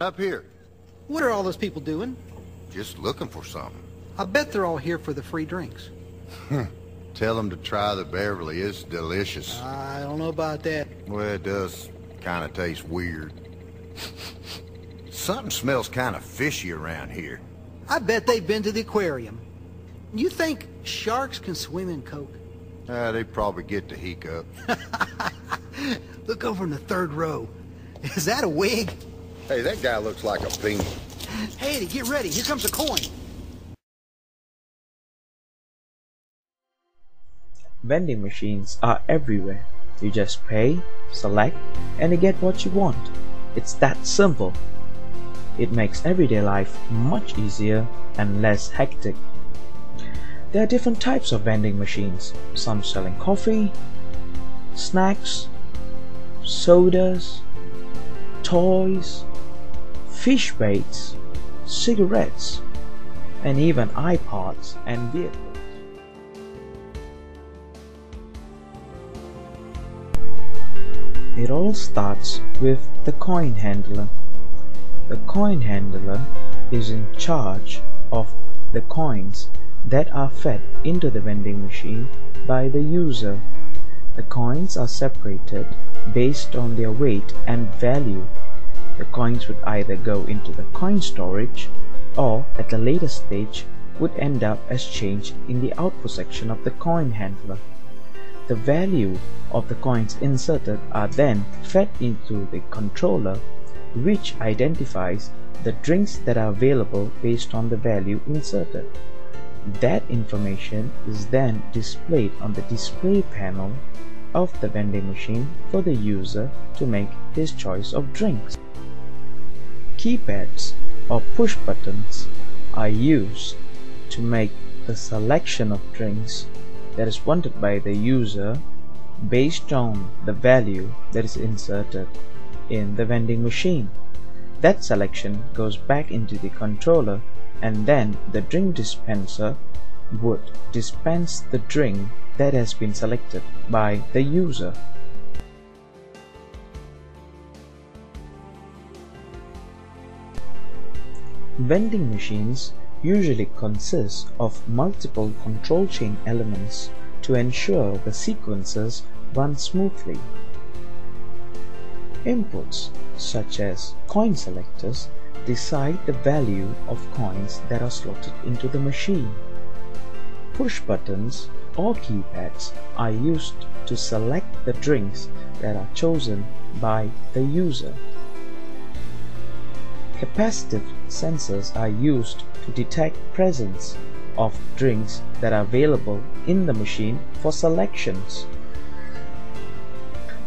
Up here. What are all those people doing? Just looking for something. I bet they're all here for the free drinks. Tell them to try the Beverly. It's delicious. I don't know about that. Well, it does kind of taste weird. Something smells kind of fishy around here. I bet they've been to the aquarium. You think sharks can swim in Coke? They probably get the hiccup. Look over in the third row. Is that a wig? Hey, that guy looks like a fiend. Hey, get ready. Here comes a coin. Vending machines are everywhere. You just pay, select, and you get what you want. It's that simple. It makes everyday life much easier and less hectic. There are different types of vending machines, some selling coffee, snacks, sodas, toys, fish baits, cigarettes, and even iPods and vehicles. It all starts with the coin handler. The coin handler is in charge of the coins that are fed into the vending machine by the user. The coins are separated based on their weight and value. The coins would either go into the coin storage or at a later stage would end up as change in the output section of the coin handler. The value of the coins inserted are then fed into the controller, which identifies the drinks that are available based on the value inserted. That information is then displayed on the display panel of the vending machine for the user to make his choice of drinks. Keypads or push buttons are used to make the selection of drinks that is wanted by the user based on the value that is inserted in the vending machine. That selection goes back into the controller, and then the drink dispenser would dispense the drink that has been selected by the user. Vending machines usually consist of multiple control chain elements to ensure the sequences run smoothly. Inputs such as coin selectors decide the value of coins that are slotted into the machine. Push buttons or keypads are used to select the drinks that are chosen by the user. Capacitive sensors are used to detect presence of drinks that are available in the machine for selections.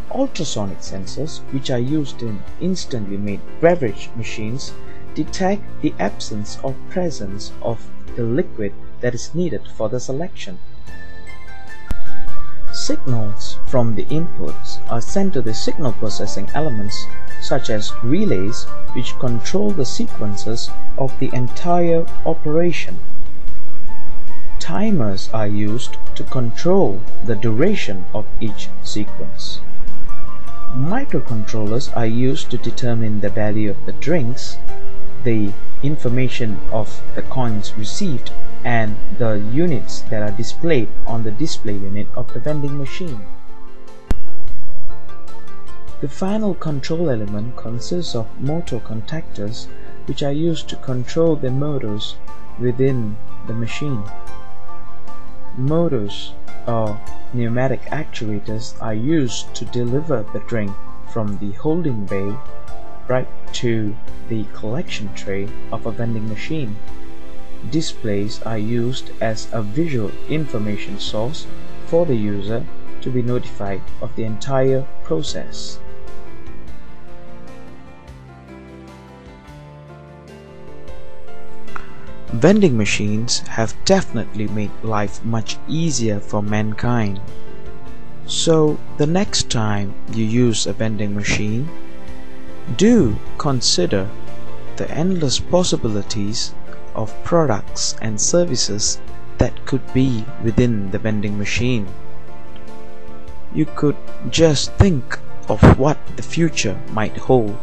Ultrasonic sensors, which are used in instantly made beverage machines, detect the absence or presence of the liquid that is needed for the selection. Signals from the inputs are sent to the signal processing elements such as relays, which control the sequences of the entire operation. Timers are used to control the duration of each sequence. Microcontrollers are used to determine the value of the drinks, the information of the coins received, and the units that are displayed on the display unit of the vending machine. The final control element consists of motor contactors, which are used to control the motors within the machine. Motors or pneumatic actuators are used to deliver the drink from the holding bay right to the collection tray of a vending machine. Displays are used as a visual information source for the user to be notified of the entire process. Vending machines have definitely made life much easier for mankind. So the next time you use a vending machine, do consider the endless possibilities of products and services that could be within the vending machine. You could just think of what the future might hold.